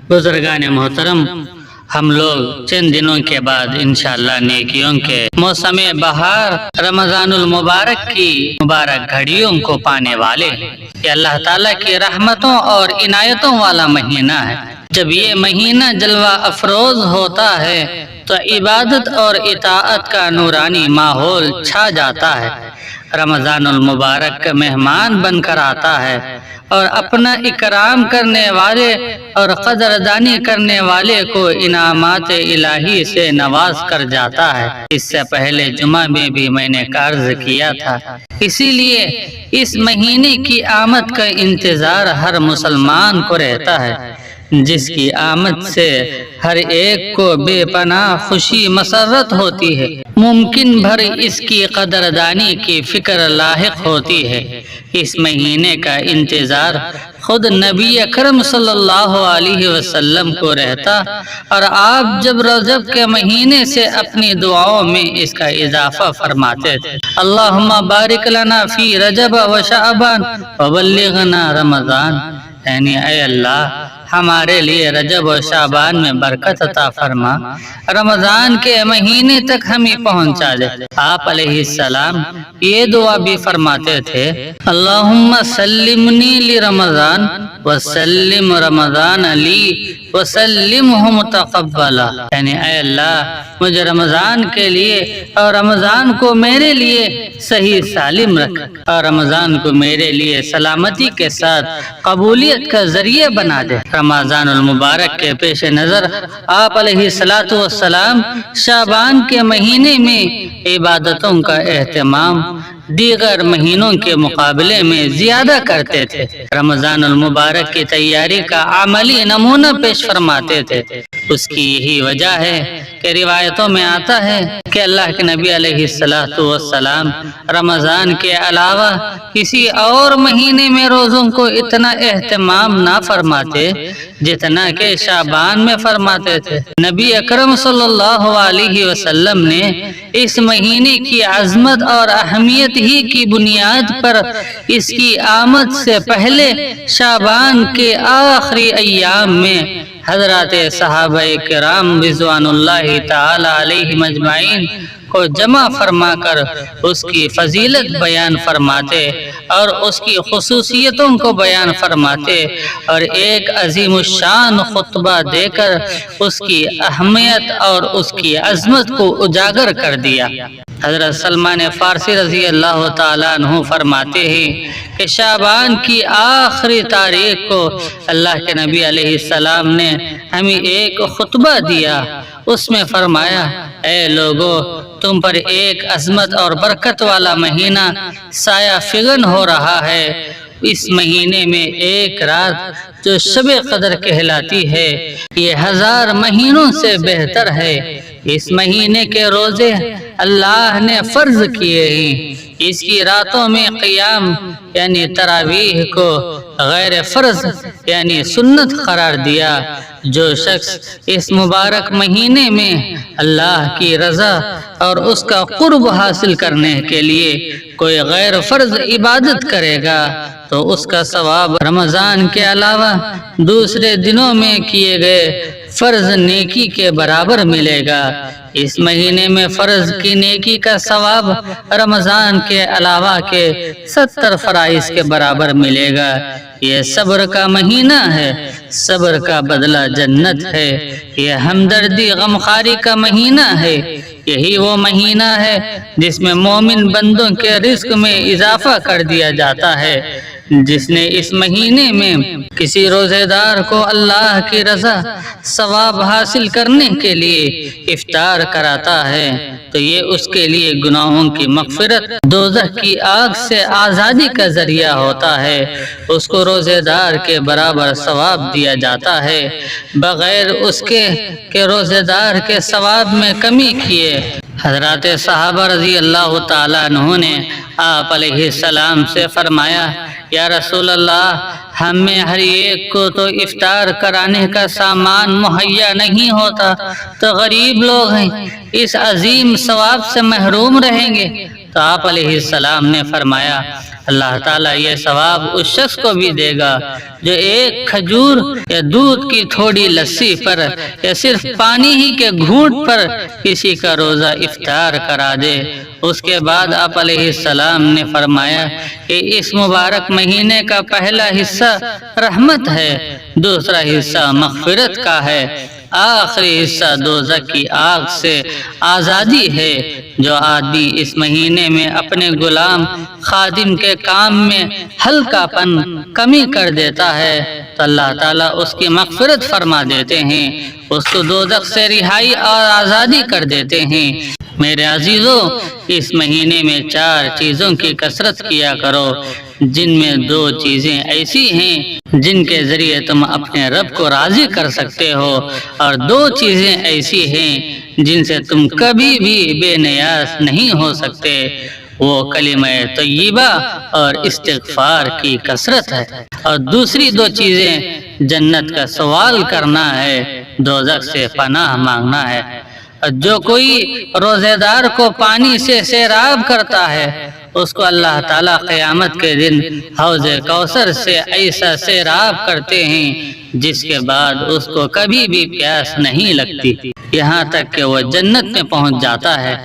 بزرگان محترم، ہم لوگ چند دنوں کے بعد انشاءاللہ نیکیوں کے موسم بہار رمضان المبارک کی مبارک گھڑیوں کو پانے والے ہیں۔ یہ اللہ تعالیٰ کی رحمتوں اور عنایتوں والا مہینہ ہے۔ جب یہ مہینہ جلوہ افروز ہوتا ہے تو عبادت اور اطاعت کا نورانی ماحول چھا جاتا ہے۔ رمضان المبارک کا مہمان بن کر آتا ہے اور اپنا اکرام کرنے والے اور قدردانی کرنے والے کو انعامات الہی سے نواز کر جاتا ہے۔ اس سے پہلے جمعہ میں بھی میں نے عرض کیا تھا، اسی لیے اس مہینے کی آمد کا انتظار ہر مسلمان کو رہتا ہے، جس کی آمد سے ہر ایک کو بے پناہ خوشی مسرت ہوتی ہے۔ ممکن بھر اس کی قدردانی کی فکر لاحق ہوتی ہے۔ اس مہینے کا انتظار خود نبی اکرم صلی اللہ علیہ وسلم کو رہتا، اور آپ جب رجب کے مہینے سے اپنی دعاؤں میں اس کا اضافہ فرماتے تھے، اللہم بارک لنا فی رجب و شعبان وبلغنا رمضان، یعنی اے اللہ ہمارے لیے رجب و شعبان میں برکت عطا فرما، رمضان کے مہینے تک ہمیں پہنچا دے۔ آپ علیہ السلام یہ دعا بھی فرماتے تھے، اللہم سلمنی لرمضان وسلم رمضان لی وسلمہ متقبلا، یعنی اے اللہ مجھے رمضان کے لیے اور رمضان کو میرے لیے صحیح سالم رکھ، اور رمضان کو میرے لیے سلامتی کے ساتھ قبولیت کا ذریعہ بنا دے۔ رمضان المبارک کے پیش نظر آپ علیہ السلام شعبان کے مہینے میں عبادتوں کا اہتمام دیگر مہینوں کے مقابلے میں زیادہ کرتے تھے۔ رمضان المبارک کی تیاری کا عملی نمونہ پیش فرماتے تھے۔ اس کی یہی وجہ ہے کہ روایتوں میں آتا ہے کہ اللہ کے نبی علیہ السلام رمضان کے علاوہ کسی اور مہینے میں روزوں کو اتنا اہتمام نہ فرماتے جتنا کہ شعبان میں فرماتے تھے۔ نبی اکرم صلی اللہ علیہ وسلم نے اس مہینے کی عظمت اور اہمیت ہی کی بنیاد پر اس کی آمد سے پہلے شعبان کے آخری ایام میں حضرات صحابہ کرام رضوان اللہ تعالی علیہم اجمعین کو جمع فرما کر اس کی فضیلت بیان فرماتے اور اس کی خصوصیتوں کو بیان فرماتے، اور ایک عظیم الشان خطبہ دے کر اس کی اہمیت اور اس کی عظمت کو اجاگر کر دیا۔ حضرت سلمان فارسی رضی اللہ تعالیٰ عنہ فرماتے ہیں کہ شعبان کی آخری تاریخ کو اللہ کے نبی علیہ السلام نے ہمیں ایک خطبہ دیا۔ اس میں فرمایا، اے لوگو، تم پر ایک عظمت اور برکت والا مہینہ سایہ فگن ہو رہا ہے۔ اس مہینے میں ایک رات جو شب قدر کہلاتی ہے، یہ 1000 مہینوں سے بہتر ہے۔ اس مہینے کے روزے اللہ نے فرض کیے ہیں۔ اس کی راتوں میں قیام یعنی تراویح کو غیر فرض یعنی سنت قرار دیا۔ جو شخص اس مبارک مہینے میں اللہ کی رضا اور اس کا قرب حاصل کرنے کے لیے کوئی غیر فرض عبادت کرے گا تو اس کا ثواب رمضان کے علاوہ دوسرے دنوں میں کیے گئے فرض نیکی کے برابر ملے گا۔ اس مہینے میں فرض کی نیکی کا ثواب رمضان کے علاوہ کے 70 فرائض کے برابر ملے گا۔ یہ صبر کا مہینہ ہے، صبر کا بدلہ جنت ہے۔ یہ ہمدردی غمخواری کا مہینہ ہے۔ یہی وہ مہینہ ہے جس میں مومن بندوں کے رزق میں اضافہ کر دیا جاتا ہے۔ جس نے اس مہینے میں کسی روزے دار کو اللہ کی رضا ثواب حاصل کرنے کے لیے افطار کراتا ہے تو یہ اس کے لیے گناہوں کی مغفرت، دوزخ کی آگ سے آزادی کا ذریعہ ہوتا ہے۔ اس کو روزے دار کے برابر ثواب دیا جاتا ہے، بغیر اس کے کہ روزے دار کے ثواب میں کمی کیے۔ حضرات صحابہ رضی اللہ تعالیٰ عنہ نے آپ علیہ السلام سے فرمایا، یا رسول اللہ، ہم میں ہر ایک کو تو افطار کرانے کا سامان مہیا نہیں ہوتا، تو غریب لوگ ہیں، اس عظیم ثواب سے محروم رہیں گے۔ تو آپ علیہ السلام نے فرمایا، اللہ تعالیٰ یہ ثواب اس شخص کو بھی دے گا جو ایک کھجور یا دودھ کی تھوڑی لسی پر یا صرف پانی ہی کے گھونٹ پر کسی کا روزہ افطار کرا دے۔ اس کے بعد آپ علیہ السلام نے فرمایا کہ اس مبارک مہینے کا پہلا حصہ رحمت ہے، دوسرا حصہ مغفرت کا ہے، آخری حصہ دوزخ کی آگ سے آزادی ہے۔ جو آدمی اس مہینے میں اپنے غلام خادم کے کام میں ہلکا پن کمی کر دیتا ہے تو اللہ تعالیٰ اس کی مغفرت فرما دیتے ہیں، اس کو دوزخ سے رہائی اور آزادی کر دیتے ہیں۔ میرے عزیزو، اس مہینے میں 4 چیزوں کی کثرت کیا کرو، جن میں 2 چیزیں ایسی ہیں جن کے ذریعے تم اپنے رب کو راضی کر سکتے ہو، اور 2 چیزیں ایسی ہیں جن سے تم کبھی بھی بے نیاز نہیں ہو سکتے، وہ کلمہ طیبہ اور استغفار کی کثرت ہے، اور دوسری 2 چیزیں جنت کا سوال کرنا ہے، دوزخ سے پناہ مانگنا ہے۔ جو کوئی روزے دار کو پانی سے سیراب کرتا ہے، اس کو اللہ تعالیٰ قیامت کے دن حوض کوثر سے ایسا سیراب کرتے ہیں جس کے بعد اس کو کبھی بھی پیاس نہیں لگتی، یہاں تک کہ وہ جنت میں پہنچ جاتا ہے۔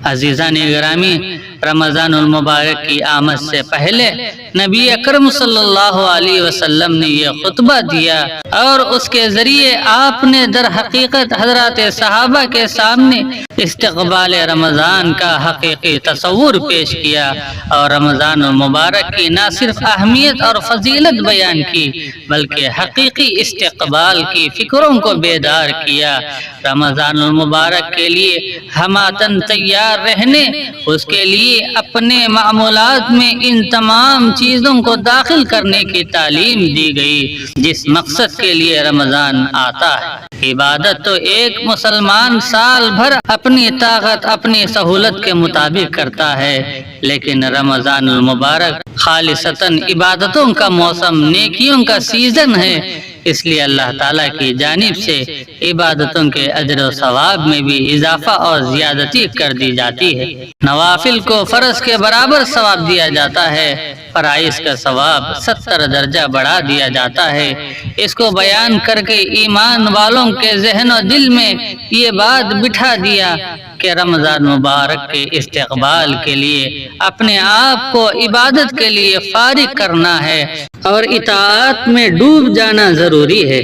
عزیزان گرامی، رمضان المبارک کی آمد سے پہلے نبی اکرم صلی اللہ علیہ وسلم نے یہ خطبہ دیا، اور اس کے ذریعے آپ نے در حقیقت حضرات صحابہ کے سامنے استقبال رمضان کا حقیقی تصور پیش کیا، اور رمضان المبارک کی نہ صرف اہمیت اور فضیلت بیان کی بلکہ حقیقی استقبال کی فکروں کو بیدار کیا۔ رمضان المبارک کے لیے ہماتن تیار رہنے، اس کے لیے اپنے معمولات میں ان تمام چیزوں کو داخل کرنے کی تعلیم دی گئی جس مقصد کے لیے رمضان آتا ہے۔ عبادت تو ایک مسلمان سال بھر اپنی طاقت اپنی سہولت کے مطابق کرتا ہے، لیکن رمضان المبارک خالصتاً عبادتوں کا موسم، نیکیوں کا سیزن ہے، اس لیے اللہ تعالیٰ کی جانب سے عبادتوں کے اجر و ثواب میں بھی اضافہ اور زیادتی کر دی جاتی ہے۔ نوافل کو فرض کے برابر ثواب دیا جاتا ہے، فرائض کا ثواب 70 درجہ بڑھا دیا جاتا ہے۔ اس کو بیان کر کے ایمان والوں کے ذہن و دل میں یہ بات بٹھا دیا کہ رمضان مبارک کے استقبال کے لیے اپنے آپ کو عبادت کے لیے فارغ کرنا ہے اور اطاعت میں ڈوب جانا ضروری ہے۔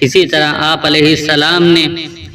اسی طرح آپ علیہ السلام نے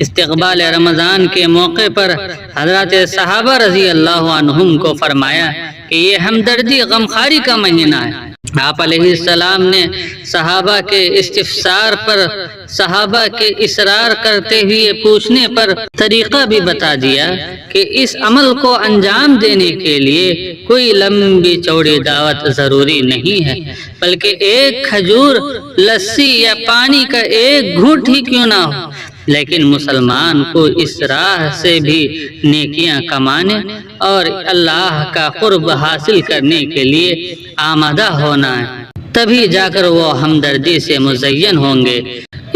استقبال رمضان کے موقع پر حضرات صحابہ رضی اللہ عنہم کو فرمایا کہ یہ ہمدردی غمخواری کا مہینہ ہے۔ آپ علیہ السلام نے صحابہ کے استفسار پر، صحابہ کے اصرار کرتے ہوئے پوچھنے پر طریقہ بھی بتا دیا کہ اس عمل کو انجام دینے کے لیے کوئی لمبی چوڑی دعوت ضروری نہیں ہے، بلکہ ایک کھجور، لسی یا پانی کا ایک گھونٹ ہی کیوں نہ ہو، لیکن مسلمان کو اس راہ سے بھی نیکیاں کمانے اور اللہ کا قرب حاصل کرنے کے لیے آمادہ ہونا ہے، تبھی جا کر وہ ہمدردی سے مزین ہوں گے،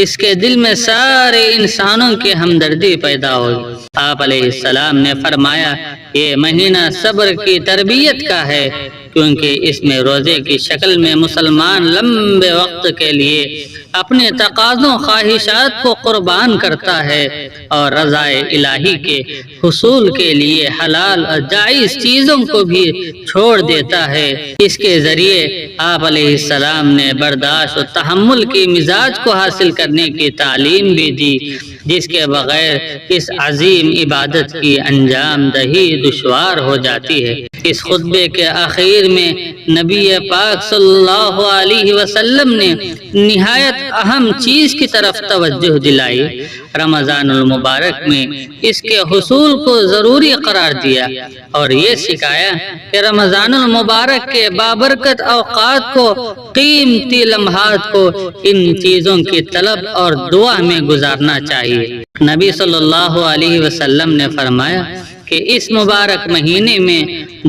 اس کے دل میں سارے انسانوں کی ہمدردی پیدا ہوگی۔ آپ علیہ السلام نے فرمایا یہ مہینہ صبر کی تربیت کا ہے، کیونکہ اس میں روزے کی شکل میں مسلمان لمبے وقت کے لیے اپنے تقاضوں خواہشات کو قربان کرتا ہے اور رضائے الہی کے حصول کے لیے حلال اور جائز چیزوں کو بھی چھوڑ دیتا ہے۔ اس کے ذریعے آپ علیہ السلام نے برداشت و تحمل کی مزاج کو حاصل کرنے کی تعلیم بھی دی، جس کے بغیر اس عظیم عبادت کی انجام دہی دشوار ہو جاتی ہے۔ اس خطبے کے آخر میں نبی پاک صلی اللہ علیہ وسلم نے نہایت اہم چیز کی طرف توجہ دلائی۔ رمضان المبارک میں اس کے حصول کو ضروری قرار دیا اور یہ سکھایا کہ رمضان المبارک کے بابرکت اوقات کو، قیمتی لمحات کو ان چیزوں کی طلب اور دعا میں گزارنا چاہیے۔ نبی صلی اللہ علیہ وسلم نے فرمایا کہ اس مبارک مہینے میں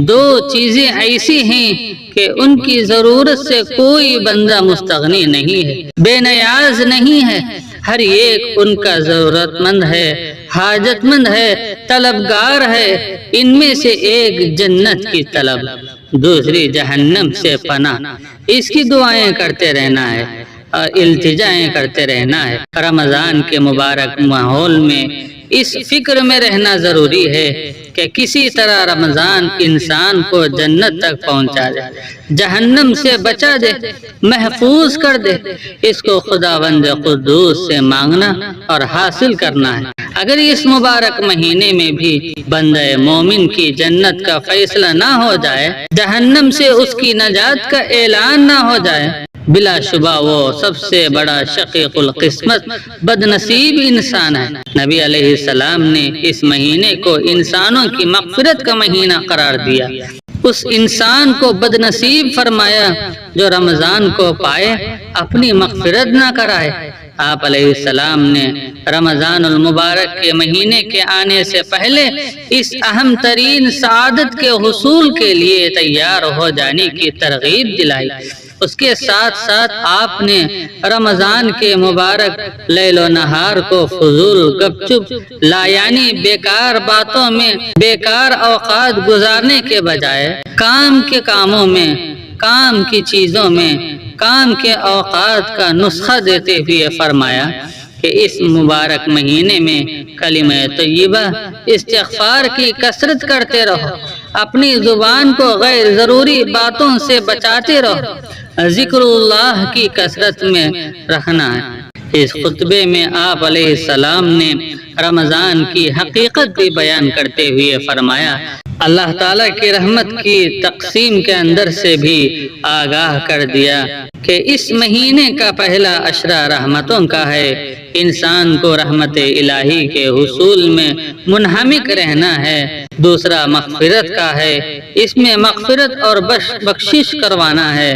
2 چیزیں ایسی ہیں کہ ان کی ضرورت سے کوئی بندہ مستغنی نہیں ہے، بے نیاز نہیں ہے، ہر ایک ان کا ضرورت مند ہے، حاجت مند ہے، طلبگار ہے۔ ان میں سے ایک جنت کی طلب، دوسری جہنم سے پناہ، اس کی دعائیں کرتے رہنا ہے اور التجائیں کرتے رہنا ہے۔ رمضان کے مبارک ماحول میں اس فکر میں رہنا ضروری ہے کہ کسی طرح رمضان انسان کو جنت تک پہنچا دے، جہنم سے بچا دے، محفوظ کر دے۔ اس کو خداوند قدوس سے مانگنا اور حاصل کرنا ہے۔ اگر اس مبارک مہینے میں بھی بندہ مومن کی جنت کا فیصلہ نہ ہو جائے، جہنم سے اس کی نجات کا اعلان نہ ہو جائے، بلا شبہ وہ سب سے بڑا شقیق القسمت بد نصیب انسان ہے۔ نبی علیہ السلام نے اس مہینے کو انسانوں کی مغفرت کا مہینہ قرار دیا، اس انسان کو بد نصیب فرمایا جو رمضان کو پائے اپنی مغفرت نہ کرائے۔ آپ علیہ السلام نے رمضان المبارک کے مہینے کے آنے سے پہلے اس اہم ترین سعادت کے حصول کے لیے تیار ہو جانے کی ترغیب دلائی۔ اس کے ساتھ ساتھ آپ نے رمضان کے مبارک لیل و نہار کو فضول گپ چپ لایانی بیکار باتوں میں بیکار اوقات گزارنے کے بجائے کام کے کاموں میں، کام کی چیزوں میں، کام کے اوقات کا نسخہ دیتے ہوئے فرمایا کہ اس مبارک مہینے میں کلمہ طیبہ استغفار کی کثرت کرتے رہو، اپنی زبان کو غیر ضروری باتوں سے بچاتے رہو، ذکر اللہ کی کثرت میں رکھنا ہے۔ اس خطبے میں آپ علیہ السلام نے رمضان کی حقیقت بھی بیان کرتے ہوئے فرمایا، اللہ تعالیٰ کی رحمت کی تقسیم کے اندر سے بھی آگاہ کر دیا کہ اس مہینے کا پہلا عشرہ رحمتوں کا ہے، انسان کو رحمت الہی کے حصول میں منہمک رہنا ہے۔ دوسرا مغفرت کا ہے، اس میں مغفرت اور بخشش کروانا ہے،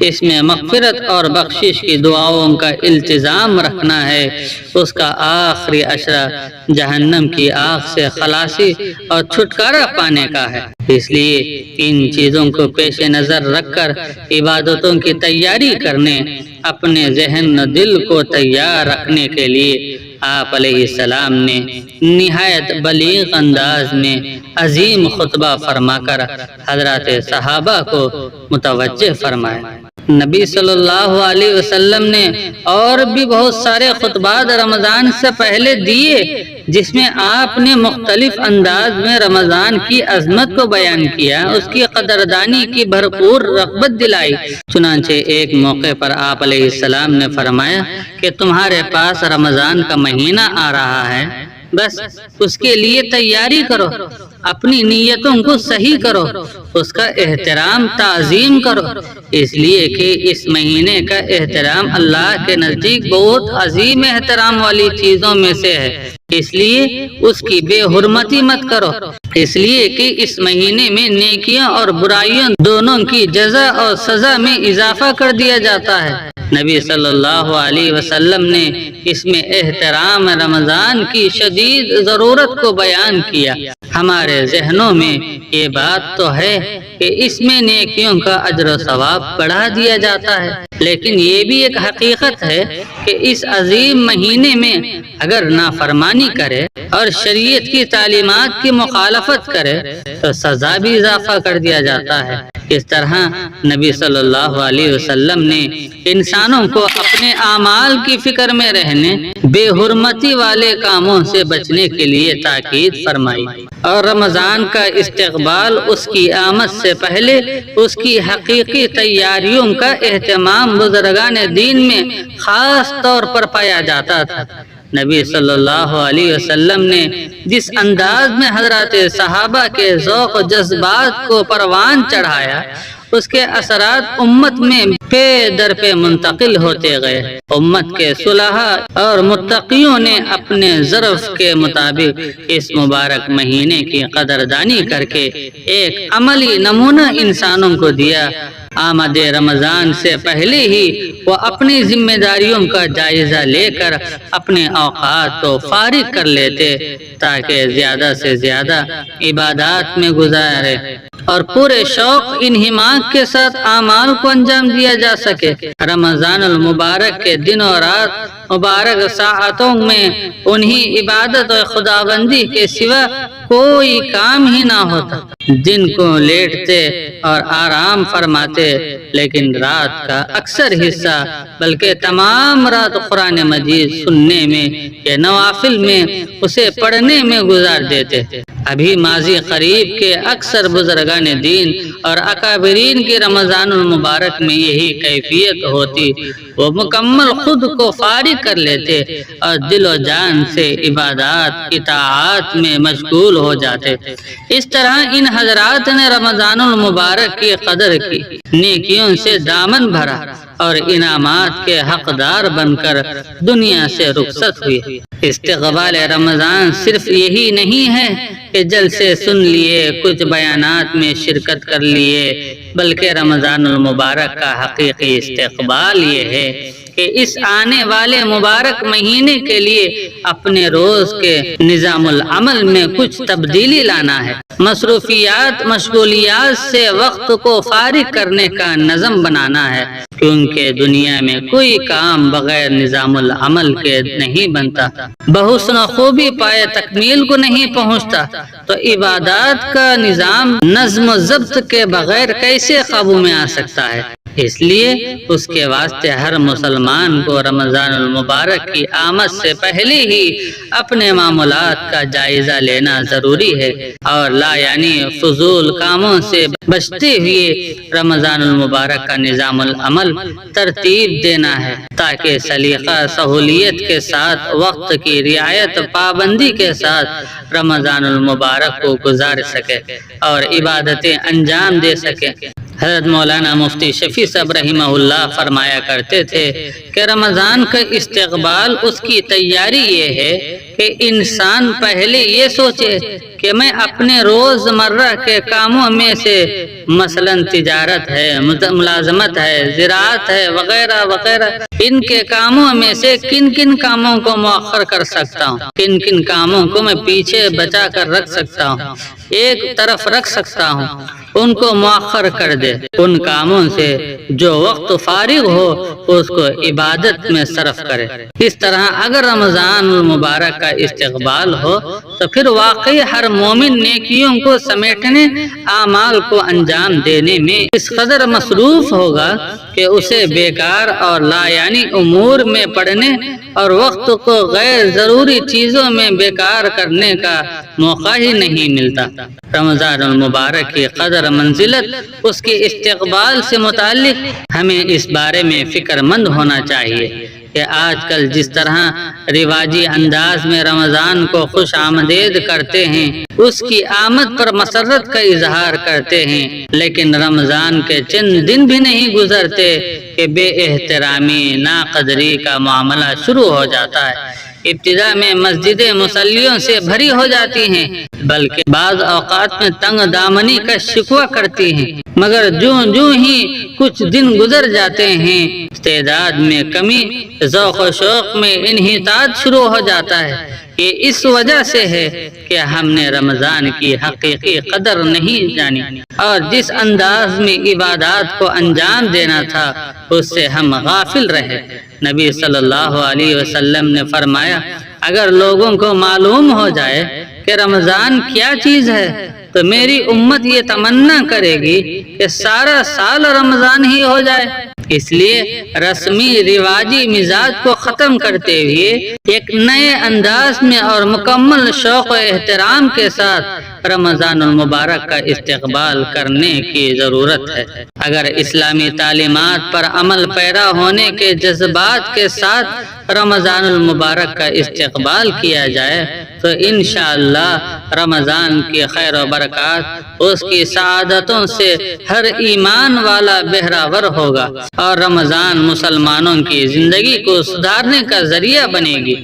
اس میں مغفرت اور بخشش کی دعاؤں کا التزام رکھنا ہے۔ اس کا آخری عشرہ جہنم کی آگ سے خلاصی اور چھٹکارا پانے کا ہے۔ اس لیے ان چیزوں کو پیش نظر رکھ کر عبادتوں کی تیاری کرنے، اپنے ذہن و دل کو تیار رکھنے کے لیے آپ علیہ السلام نے نہایت بلیغ انداز میں عظیم خطبہ فرما کر حضرات صحابہ کو متوجہ فرمایا۔ نبی صلی اللہ علیہ وسلم نے اور بھی بہت سارے خطبات رمضان سے پہلے دیے، جس میں آپ نے مختلف انداز میں رمضان کی عظمت کو بیان کیا، اس کی قدردانی کی بھرپور رغبت دلائی۔ چنانچہ ایک موقع پر آپ علیہ السلام نے فرمایا کہ تمہارے پاس رمضان کا مہینہ آ رہا ہے، بس اس کے لیے تیاری کرو، اپنی نیتوں کو صحیح کرو، اس کا احترام تعظیم کرو، اس لیے کہ اس مہینے کا احترام اللہ کے نزدیک بہت عظیم احترام والی چیزوں میں سے ہے، اس لیے اس کی بے حرمتی مت کرو، اس لیے کہ اس مہینے میں نیکیاں اور برائیاں دونوں کی جزا اور سزا میں اضافہ کر دیا جاتا ہے۔ نبی صلی اللہ علیہ وسلم نے اس میں احترام رمضان کی شدید ضرورت کو بیان کیا۔ ہمارے ذہنوں میں یہ بات تو ہے کہ اس میں نیکیوں کا اجر و ثواب بڑھا دیا جاتا ہے، لیکن یہ بھی ایک حقیقت ہے کہ اس عظیم مہینے میں اگر نافرمانی کرے اور شریعت کی تعلیمات کی مخالفت کرے تو سزا بھی اضافہ کر دیا جاتا ہے۔ اس طرح نبی صلی اللہ علیہ وسلم نے انسانوں کو اپنے اعمال کی فکر میں رہنے، بے حرمتی والے کاموں سے بچنے کے لیے تاکید فرمائی، اور رمضان کا استقبال اس کی آمد سے پہلے اس کی حقیقی تیاریوں کا اہتمام بزرگان دین میں خاص طور پر پایا جاتا تھا۔ نبی صلی اللہ علیہ وسلم نے جس انداز میں حضرات صحابہ کے ذوق و جذبات کو پروان چڑھایا، اس کے اثرات امت میں پے در پہ منتقل ہوتے گئے۔ امت کے صلحاء اور متقیوں نے اپنے ظرف کے مطابق اس مبارک مہینے کی قدردانی کر کے ایک عملی نمونہ انسانوں کو دیا۔ آمد رمضان سے پہلے ہی وہ اپنی ذمہ داریوں کا جائزہ لے کر اپنے اوقات کو فارغ کر لیتے تاکہ زیادہ سے زیادہ عبادات میں گزارے اور پورے شوق انہماک کے ساتھ اعمال کو انجام دیا جا سکے۔ رمضان المبارک کے دن اور رات مبارک ساعتوں میں انہی عبادت اور خداوندی کے سوا کوئی کام ہی نہ ہوتا۔ دن کو لیٹتے اور آرام فرماتے، لیکن رات کا اکثر حصہ بلکہ تمام رات قرآن مجید سننے میں یا نوافل میں اسے پڑھنے میں گزار دیتے۔ ابھی ماضی قریب کے اکثر بزرگان دین اور اکابرین کی رمضان المبارک میں یہی کیفیت ہوتی، وہ مکمل خود کو فارغ کر لیتے اور دل و جان سے عبادات اطاعات میں مشغول ہو جاتے۔ اس طرح ان حضرات نے رمضان المبارک کی قدر کی، نیکیوں سے دامن بھرا اور انعامات کے حقدار بن کر دنیا سے رخصت ہوئے۔ استقبال رمضان صرف یہی نہیں ہے کہ جلسے سن لیے، کچھ بیانات میں شرکت کر لیے، بلکہ رمضان المبارک کا حقیقی استقبال یہ ہے کہ اس آنے والے مبارک مہینے کے لیے اپنے روز کے نظام العمل میں کچھ تبدیلی لانا ہے۔ مصروفیات مشغولیات سے وقت کو فارغ کرنے کا نظم بنانا ہے، کیونکہ دنیا میں کوئی کام بغیر نظام العمل کے نہیں بنتا، بحسن خوبی پائے تکمیل کو نہیں پہنچتا، تو عبادات کا نظام نظم و ضبط کے بغیر کیسے قابو میں آ سکتا ہے؟ اس لیے اس کے واسطے ہر مسلمان کو رمضان المبارک کی آمد سے پہلے ہی اپنے معاملات کا جائزہ لینا ضروری ہے اور لا یعنی فضول کاموں سے بچتے ہوئے رمضان المبارک کا نظام العمل ترتیب دینا ہے، تاکہ سلیقہ سہولیت کے ساتھ وقت کی رعایت پابندی کے ساتھ رمضان المبارک کو گزار سکے اور عبادتیں انجام دے سکے۔ حضرت مولانا مفتی شفیع صاحب رحمہ اللہ فرمایا کرتے تھے کہ رمضان کا استقبال اس کی تیاری یہ ہے کہ انسان پہلے یہ سوچے کہ میں اپنے روزمرہ کے کاموں میں سے مثلاً تجارت ہے، ملازمت ہے، زراعت ہے، وغیرہ وغیرہ، ان کے کاموں میں سے کن کن کاموں کو مؤخر کر سکتا ہوں، کن کن کاموں کو میں پیچھے بچا کر رکھ سکتا ہوں، ایک طرف رکھ سکتا ہوں، ان کو مؤخر کر دے۔ ان کاموں سے جو وقت فارغ ہو اس کو عبادت میں صرف کرے۔ اس طرح اگر رمضان المبارک کا استقبال ہو تو پھر واقعی ہر مومن نیکیوں کو سمیٹنے، اعمال کو انجام دینے میں اس قدر مصروف ہوگا کہ اسے بیکار اور لا یعنی امور میں پڑنے اور وقت کو غیر ضروری چیزوں میں بیکار کرنے کا موقع ہی نہیں ملتا۔ رمضان المبارک کی قدر منزلت اس کے استقبال سے متعلق ہمیں اس بارے میں فکر مند ہونا چاہیے کہ آج کل جس طرح رواجی انداز میں رمضان کو خوش آمدید کرتے ہیں، اس کی آمد پر مسرت کا اظہار کرتے ہیں، لیکن رمضان کے چند دن بھی نہیں گزرتے کہ بے احترامی ناقدری کا معاملہ شروع ہو جاتا ہے۔ ابتدا میں مسجدیں مصلیوں سے بھری ہو جاتی ہیں، بلکہ بعض اوقات میں تنگ دامنی کا شکوہ کرتی ہیں، مگر جوں ہی کچھ دن گزر جاتے ہیں استعداد میں کمی، ذوق و شوق میں انحطاط شروع ہو جاتا ہے۔ یہ اس وجہ سے ہے کہ ہم نے رمضان کی حقیقی قدر نہیں جانی اور جس انداز میں عبادات کو انجام دینا تھا اس سے ہم غافل رہے۔ نبی صلی اللہ علیہ وسلم نے فرمایا، اگر لوگوں کو معلوم ہو جائے کہ رمضان کیا چیز ہے تو میری امت یہ تمنا کرے گی کہ سارا سال رمضان ہی ہو جائے۔ اس لیے رسمی رواجی مزاج کو ختم کرتے ہوئے ایک نئے انداز میں اور مکمل شوق و احترام کے ساتھ رمضان المبارک کا استقبال کرنے کی ضرورت ہے۔ اگر اسلامی تعلیمات پر عمل پیرا ہونے کے جذبات کے ساتھ رمضان المبارک کا استقبال کیا جائے تو انشاءاللہ رمضان کی خیر و برکات، اس کی سعادتوں سے ہر ایمان والا بہراور ہوگا اور رمضان مسلمانوں کی زندگی کو سدھارنے کا ذریعہ بنے گی۔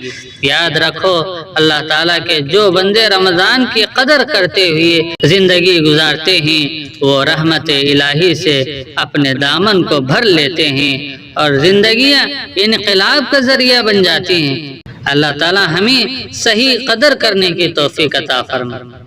یاد رکھو، اللہ تعالیٰ کے جو بندے رمضان کی قدر کرتے ہوئے زندگی گزارتے ہیں وہ رحمت الہی سے اپنے دامن کو بھر لیتے ہیں اور زندگیاں انقلاب کا ذریعہ بن جاتی ہیں۔ اللہ تعالیٰ ہمیں صحیح قدر کرنے کی توفیق عطا فرمائے۔